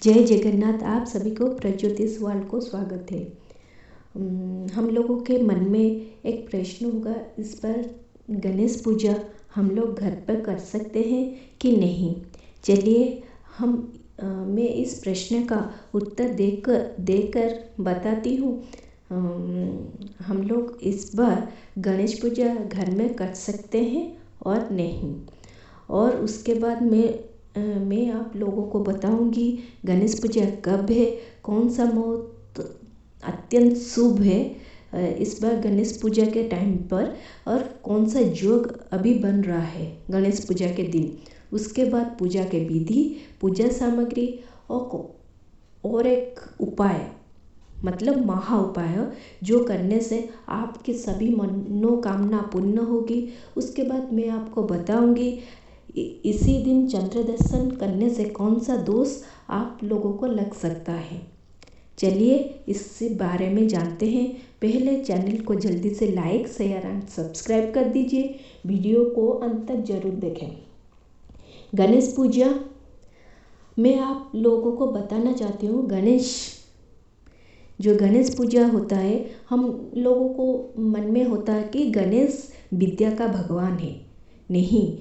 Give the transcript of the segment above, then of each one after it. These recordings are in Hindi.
जय जगन्नाथ। आप सभी को प्रज्योतिष वर्ल्ड को स्वागत है। हम लोगों के मन में एक प्रश्न होगा, इस पर गणेश पूजा हम लोग घर पर कर सकते हैं कि नहीं। चलिए मैं इस प्रश्न का उत्तर देकर बताती हूँ। हम लोग इस बार गणेश पूजा घर में कर सकते हैं और नहीं, और उसके बाद मैं आप लोगों को बताऊंगी गणेश पूजा कब है, कौन सा मुहूर्त अत्यंत शुभ है इस बार गणेश पूजा के टाइम पर, और कौन सा योग अभी बन रहा है गणेश पूजा के दिन। उसके बाद पूजा के विधि, पूजा सामग्री और एक उपाय, मतलब महा उपाय जो करने से आपकी सभी मनोकामना पूर्ण होगी। उसके बाद मैं आपको बताऊंगी इसी दिन चंद्र दर्शन करने से कौन सा दोष आप लोगों को लग सकता है। चलिए इस बारे में जानते हैं। पहले चैनल को जल्दी से लाइक, शेयर एंड सब्सक्राइब कर दीजिए। वीडियो को अंत तक जरूर देखें। गणेश पूजा मैं आप लोगों को बताना चाहती हूँ। गणेश पूजा होता है, हम लोगों को मन में होता है कि गणेश विद्या का भगवान है। नहीं,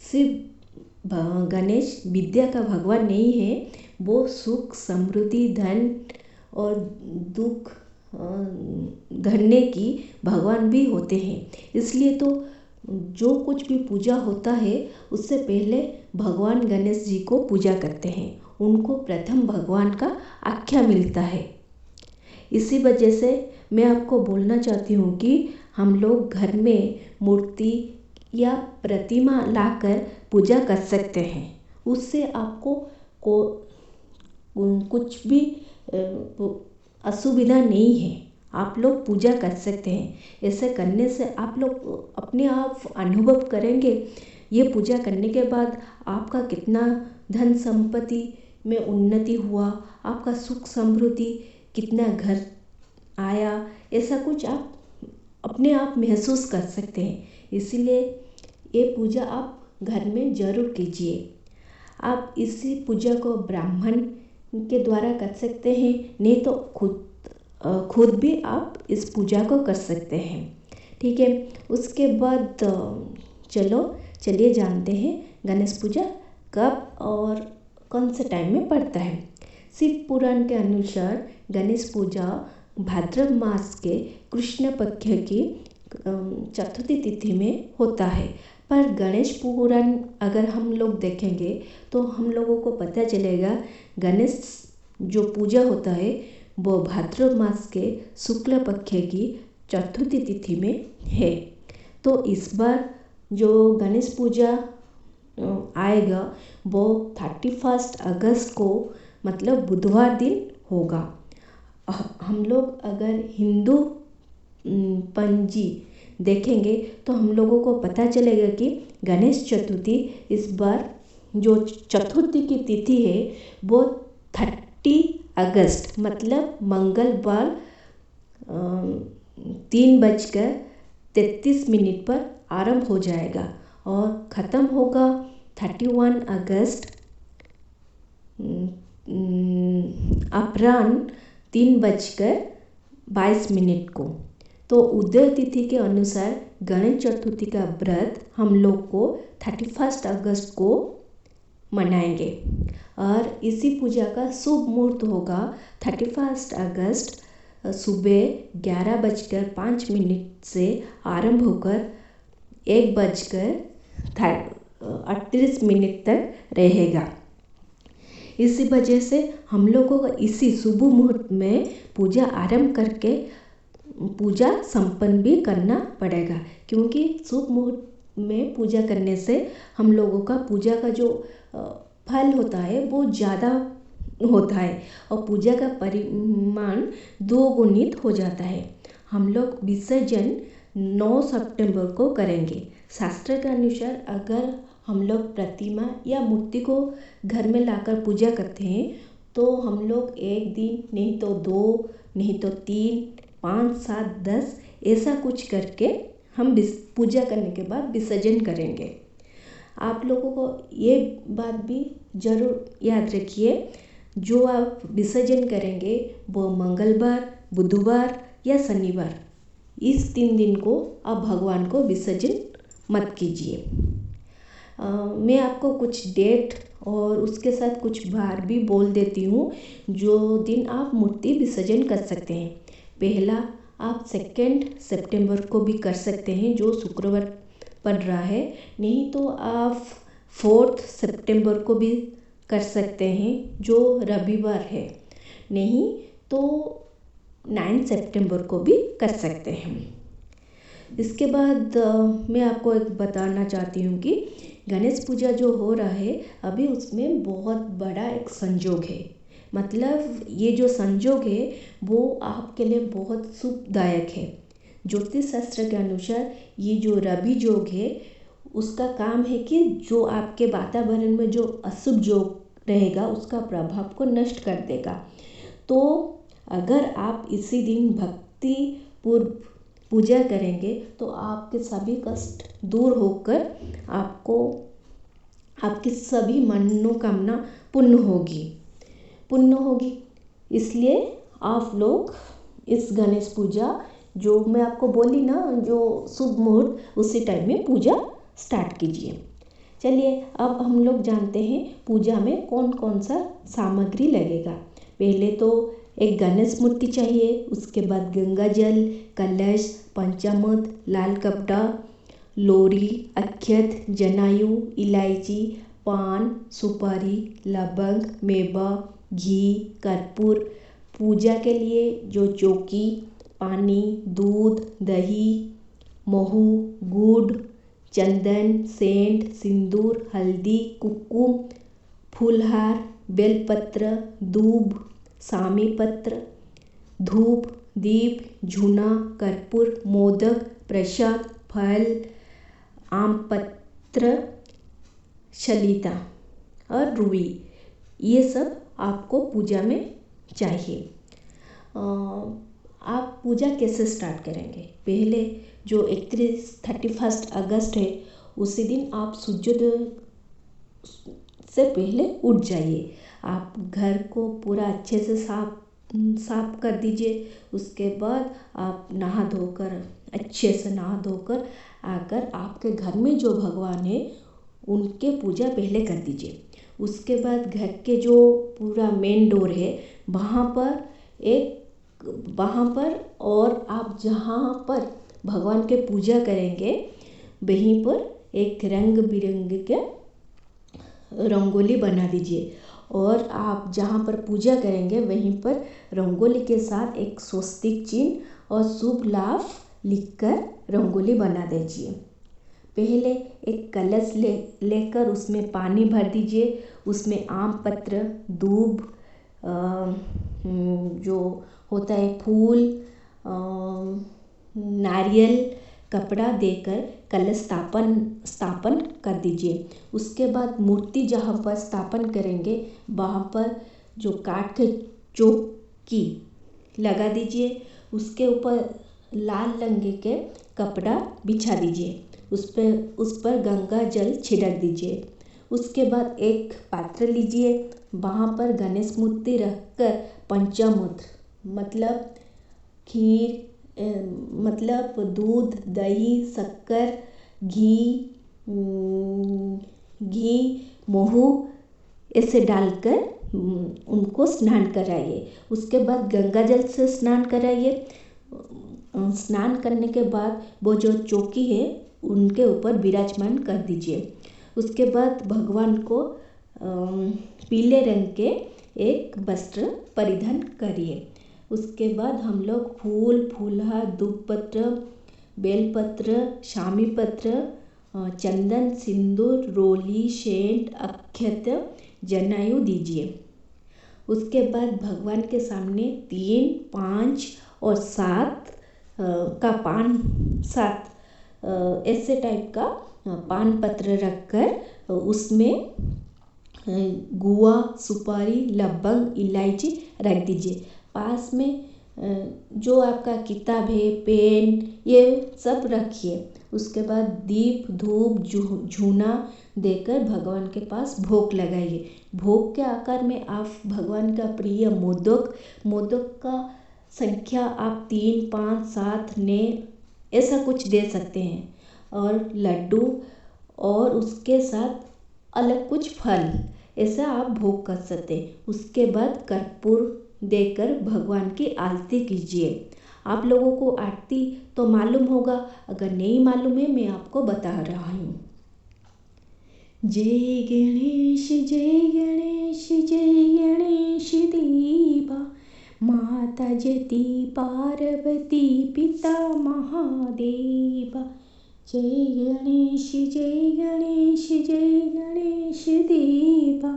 सिर्फ गणेश विद्या का भगवान नहीं है, वो सुख, समृद्धि, धन और दुख धरने की भगवान भी होते हैं। इसलिए तो जो कुछ भी पूजा होता है उससे पहले भगवान गणेश जी को पूजा करते हैं, उनको प्रथम भगवान का आख्या मिलता है। इसी वजह से मैं आपको बोलना चाहती हूँ कि हम लोग घर में मूर्ति या प्रतिमा लाकर पूजा कर सकते हैं। उससे आपको कुछ भी असुविधा नहीं है, आप लोग पूजा कर सकते हैं। ऐसे करने से आप लोग अपने आप अनुभव करेंगे, ये पूजा करने के बाद आपका कितना धन संपत्ति में उन्नति हुआ, आपका सुख समृद्धि कितना घर आया, ऐसा कुछ आप अपने आप महसूस कर सकते हैं। इसीलिए ये पूजा आप घर में ज़रूर कीजिए। आप इसी पूजा को ब्राह्मण के द्वारा कर सकते हैं, नहीं तो खुद भी आप इस पूजा को कर सकते हैं। ठीक है। उसके बाद चलिए जानते हैं गणेश पूजा कब और कौन से टाइम में पड़ता है। शिव पुराण के अनुसार गणेश पूजा भाद्रव मास के कृष्ण पक्ष की चतुर्थी तिथि में होता है। पर गणेश पुराण अगर हम लोग देखेंगे तो हम लोगों को पता चलेगा गणेश जो पूजा होता है वो भाद्रव मास के शुक्ल पक्ष की चतुर्थी तिथि में है। तो इस बार जो गणेश पूजा आएगा वो 31 अगस्त को, मतलब बुधवार दिन होगा। हम लोग अगर हिंदू पंजी देखेंगे तो हम लोगों को पता चलेगा कि गणेश चतुर्थी इस बार जो चतुर्थी की तिथि है वो 30 अगस्त, मतलब मंगलवार 3:33 पर आरंभ हो जाएगा और ख़त्म होगा 31 अगस्त अपराह्न 3:22 को। तो उदय तिथि के अनुसार गणेश चतुर्थी का व्रत हम लोग को 31 अगस्त को मनाएंगे, और इसी पूजा का शुभ मुहूर्त होगा 31 अगस्त सुबह 11:05 से आरंभ होकर 1:38 तक रहेगा। इसी वजह से हम लोगों को इसी शुभ मुहूर्त में पूजा आरंभ करके पूजा संपन्न भी करना पड़ेगा, क्योंकि शुभ मुहूर्त में पूजा करने से हम लोगों का पूजा का जो फल होता है वो ज़्यादा होता है और पूजा का परिमाण दोगुणित हो जाता है। हम लोग विसर्जन 9 सितंबर को करेंगे। शास्त्र के अनुसार अगर हम लोग प्रतिमा या मूर्ति को घर में लाकर पूजा करते हैं तो हम लोग एक दिन, नहीं तो 2, नहीं तो 3, 5, 7, 10 ऐसा कुछ करके हम पूजा करने के बाद विसर्जन करेंगे। आप लोगों को ये बात भी ज़रूर याद रखिए, जो आप विसर्जन करेंगे वो मंगलवार, बुधवार या शनिवार, इस 3 दिन को आप भगवान को विसर्जन मत कीजिए। मैं आपको कुछ डेट और उसके साथ कुछ बार भी बोल देती हूँ जो दिन आप मूर्ति विसर्जन कर सकते हैं। पहला, आप 2 सितंबर को भी कर सकते हैं जो शुक्रवार पड़ रहा है, नहीं तो आप 4 सितंबर को भी कर सकते हैं जो रविवार है, नहीं तो 9 सितंबर को भी कर सकते हैं। इसके बाद मैं आपको एक बताना चाहती हूँ कि गणेश पूजा जो हो रहा है अभी, उसमें बहुत बड़ा एक संयोग है। मतलब ये जो संयोग है वो आपके लिए बहुत शुभदायक है। ज्योतिष शास्त्र के अनुसार ये जो रवि योग है उसका काम है कि जो आपके वातावरण में जो अशुभ योग रहेगा उसका प्रभाव को नष्ट कर देगा। तो अगर आप इसी दिन भक्ति पूर्व पूजा करेंगे तो आपके सभी कष्ट दूर होकर आपको आपकी सभी मनोकामना पूर्ण होगी। इसलिए आप लोग इस गणेश पूजा जो मैं आपको बोली ना, जो शुभ मुहूर्त, उसी टाइम में पूजा स्टार्ट कीजिए। चलिए अब हम लोग जानते हैं पूजा में कौन कौन सा सामग्री लगेगा। पहले तो एक गणेश मूर्ति चाहिए, उसके बाद गंगा जल, कलश, पंचामृत, लाल कपड़ा, लोरी, अक्षत, जनायु, इलायची, पान, सुपारी, लवंग, मेवा, घी, कर्पूर। पूजा के लिए जो चौकी, पानी, दूध, दही, महू, गुड़, चंदन, सेंट, सिंदूर, हल्दी, कुमकुम, फूलहार, बेलपत्र, दूब, सामी पत्र, धूप, दीप, झूना, कर्पूर, मोदक, प्रसाद, फल, आम पत्र, शलीता और रुई, ये सब आपको पूजा में चाहिए। आप पूजा कैसे स्टार्ट करेंगे? पहले जो 31 अगस्त है उसी दिन आप सूर्योदय से पहले उठ जाइए। आप घर को पूरा अच्छे से साफ कर दीजिए। उसके बाद आप अच्छे से नहा धोकर आकर आपके घर में जो भगवान है उनके पूजा पहले कर दीजिए। उसके बाद घर के जो पूरा मेन डोर है वहाँ पर और आप जहाँ पर भगवान के पूजा करेंगे वहीं पर एक रंग बिरंगे के रंगोली बना दीजिए। और आप जहाँ पर पूजा करेंगे वहीं पर रंगोली के साथ एक स्वस्तिक चिन्ह और शुभ लाभ लिखकर रंगोली बना दीजिए। पहले एक कलश लेकर उसमें पानी भर दीजिए। उसमें आम पत्र, दूब, जो होता है फूल, नारियल, कपड़ा देकर कलश स्थापन कर दीजिए। उसके बाद मूर्ति जहाँ पर स्थापन करेंगे वहाँ पर जो काठ के चौकी लगा दीजिए। उसके ऊपर लाल रंग के कपड़ा बिछा दीजिए। उस पर गंगा जल छिड़क दीजिए। उसके बाद एक पात्र लीजिए, वहाँ पर गणेश मूर्ति रखकर पंचामृत मतलब खीर, मतलब दूध, दही, शक्कर, घी, महू ऐसे डालकर उनको स्नान कराइए। उसके बाद गंगा जल से स्नान कराइए। स्नान करने के बाद वो जो चौकी है उनके ऊपर विराजमान कर दीजिए। उसके बाद भगवान को पीले रंग के एक वस्त्र परिधान करिए। उसके बाद हम लोग फूलहार, धूपपत्र, बेलपत्र, शामी पत्र, चंदन, सिंदूर, रोली, सेंट, अक्षत, जनायु दीजिए। उसके बाद भगवान के सामने 3, 5 और 7 का पान, 7 ऐसे टाइप का पान पत्र रखकर उसमें गुआ, सुपारी, लवंग, इलायची रख दीजिए। पास में जो आपका किताब है, पेन, ये सब रखिए। उसके बाद दीप धूप झूना देकर भगवान के पास भोग लगाइए। भोग के आकार में आप भगवान का प्रिय मोदक का संख्या आप 3, 5, 7 ने ऐसा कुछ दे सकते हैं, और लड्डू, और उसके साथ अलग कुछ फल, ऐसा आप भोग कर सकते हैं। उसके बाद कर्पूर देकर भगवान की आरती कीजिए। आप लोगों को आरती तो मालूम होगा, अगर नहीं मालूम है मैं आपको बता रहा हूँ। जय गणेश जय गणेश जय गणेश देवा, माता जति पार्वती पिता महादेवा। जय गणेश जय गणेश जय गणेश देवा,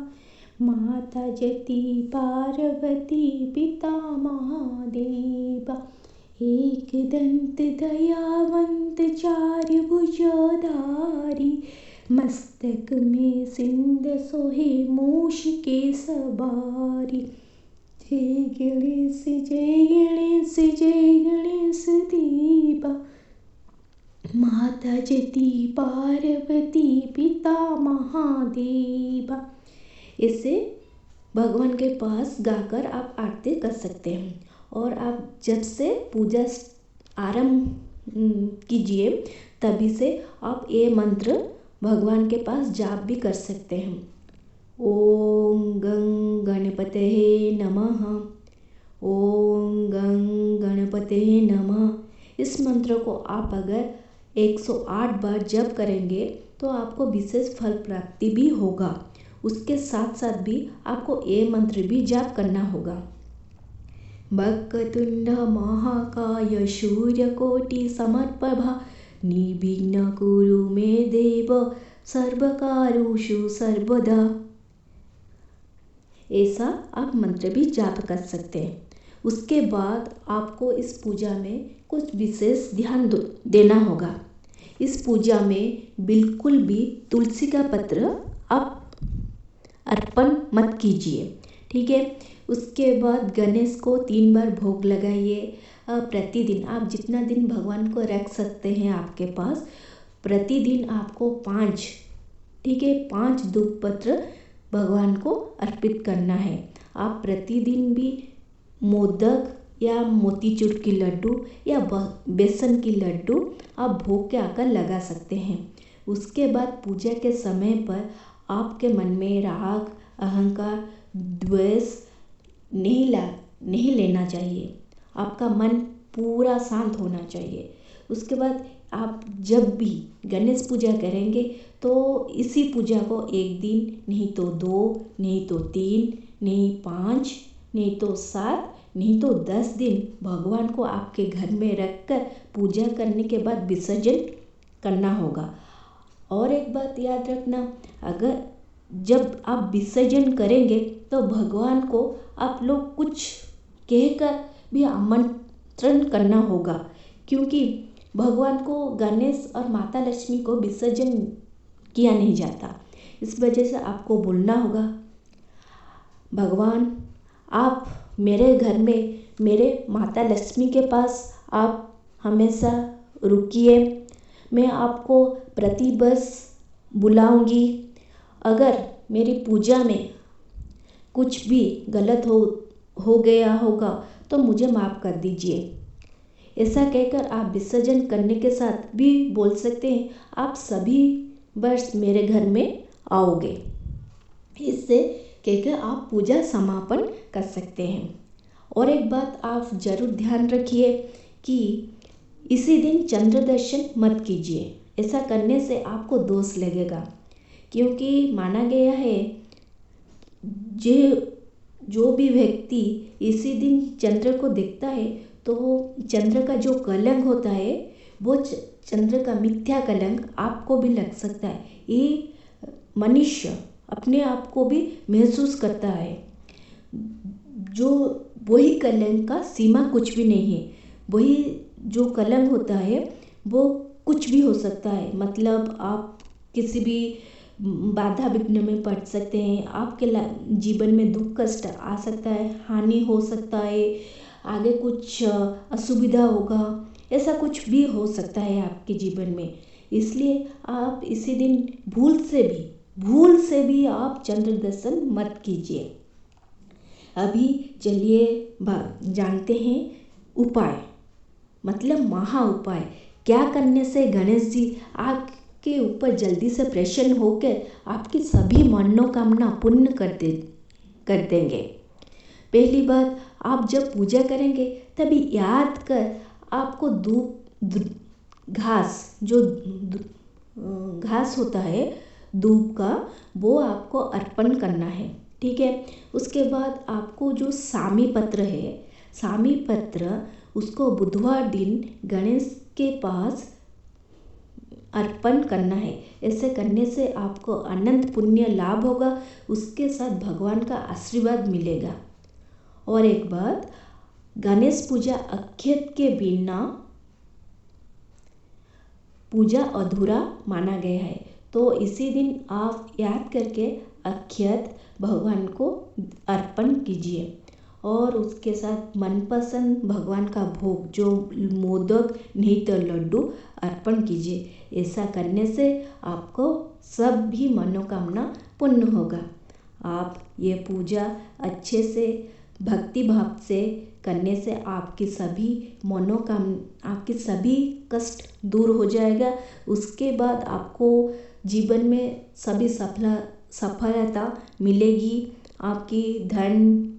माता जति पार्वती पिता महादेवा। एक दंत दयावंत चार भुजधारी, मस्तक में सिंध सोहे मूष के सवारी। जय गणेश जय गणेश जय गणेश देवा, माता जति पार्वती पिता महादेवा। इसे भगवान के पास गाकर आप आरती कर सकते हैं। और आप जब से पूजा आरंभ कीजिए तभी से आप ये मंत्र भगवान के पास जाप भी कर सकते हैं। ओम गं गणपतये नमः, ओम गं गणपतये नमः। इस मंत्र को आप अगर 108 बार जप करेंगे तो आपको विशेष फल प्राप्ति भी होगा। उसके साथ साथ भी आपको ये मंत्र भी जाप करना होगा। वक्रतुंड महाकाय सूर्यकोटि समप्रभा, निर्विघ्नं कुरु मे देव सर्वकार्येषु सर्वदा। ऐसा आप मंत्र भी जाप कर सकते हैं। उसके बाद आपको इस पूजा में कुछ विशेष ध्यान देना होगा। इस पूजा में बिल्कुल भी तुलसी का पत्र आप अर्पण मत कीजिए, ठीक है। उसके बाद गणेश को 3 बार भोग लगाइए। प्रतिदिन आप जितना दिन भगवान को रख सकते हैं आपके पास, प्रतिदिन आपको 5, ठीक है, 5 धूप पत्र भगवान को अर्पित करना है। आप प्रतिदिन भी मोदक या मोतीचूर की लड्डू या बेसन की लड्डू आप भोग के आकर लगा सकते हैं। उसके बाद पूजा के समय पर आपके मन में राग, अहंकार, द्वेष नहीं लेना चाहिए। आपका मन पूरा शांत होना चाहिए। उसके बाद आप जब भी गणेश पूजा करेंगे तो इसी पूजा को 1 दिन, नहीं तो 2, नहीं तो 3, नहीं 5, नहीं तो 7, नहीं तो 10 दिन भगवान को आपके घर में रखकर पूजा करने के बाद विसर्जन करना होगा। और एक बात याद रखना, अगर जब आप विसर्जन करेंगे तो भगवान को आप लोग कुछ कहकर भी आमंत्रण करना होगा, क्योंकि भगवान को, गणेश और माता लक्ष्मी को विसर्जन किया नहीं जाता। इस वजह से आपको बोलना होगा, भगवान आप मेरे घर में, मेरे माता लक्ष्मी के पास आप हमेशा रुकिए। मैं आपको प्रतिवर्ष बुलाऊंगी। अगर मेरी पूजा में कुछ भी गलत हो गया होगा तो मुझे माफ़ कर दीजिए। ऐसा कहकर आप विसर्जन करने के साथ भी बोल सकते हैं, आप सभी वर्ष मेरे घर में आओगे। इससे कहकर आप पूजा समापन कर सकते हैं। और एक बात आप जरूर ध्यान रखिए कि इसी दिन चंद्र दर्शन मत कीजिए। ऐसा करने से आपको दोष लगेगा, क्योंकि माना गया है जो भी व्यक्ति इसी दिन चंद्र को देखता है तो चंद्र का जो कलंक होता है वो चंद्र का मिथ्या कलंक आपको भी लग सकता है। ये मनुष्य अपने आप को भी महसूस करता है। जो वही कलंक का सीमा कुछ भी नहीं है। वही जो कलंक होता है वो कुछ भी हो सकता है। मतलब आप किसी भी बाधा विघ्न में पड़ सकते हैं। आपके जीवन में दुख कष्ट आ सकता है, हानि हो सकता है, आगे कुछ असुविधा होगा, ऐसा कुछ भी हो सकता है आपके जीवन में। इसलिए आप इसी दिन भूल से भी आप चंद्र दर्शन मत कीजिए। अभी चलिए जानते हैं उपाय, मतलब महा उपाय। क्या करने से गणेश जी आपके ऊपर जल्दी से प्रसन्न होकर आपकी सभी मनोकामना पूर्ण कर देंगे। पहली बात, आप जब पूजा करेंगे तभी याद कर आपको घास होता है दूब का, वो आपको अर्पण करना है। ठीक है। उसके बाद आपको जो सामी पत्र उसको बुधवार दिन गणेश के पास अर्पण करना है। ऐसे करने से आपको अनंत पुण्य लाभ होगा, उसके साथ भगवान का आशीर्वाद मिलेगा। और एक बात, गणेश पूजा अक्षत के बिना पूजा अधूरा माना गया है। तो इसी दिन आप याद करके अक्षत भगवान को अर्पण कीजिए और उसके साथ मनपसंद भगवान का भोग, जो मोदक नहीं तो लड्डू, अर्पण कीजिए। ऐसा करने से आपको सब भी मनोकामना पूर्ण होगा। आप ये पूजा अच्छे से भक्ति भाव से करने से आपकी सभी कष्ट दूर हो जाएगा। उसके बाद आपको जीवन में सभी सफलता मिलेगी। आपकी धन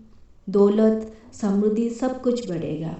दौलत समृद्धि सब कुछ बढ़ेगा।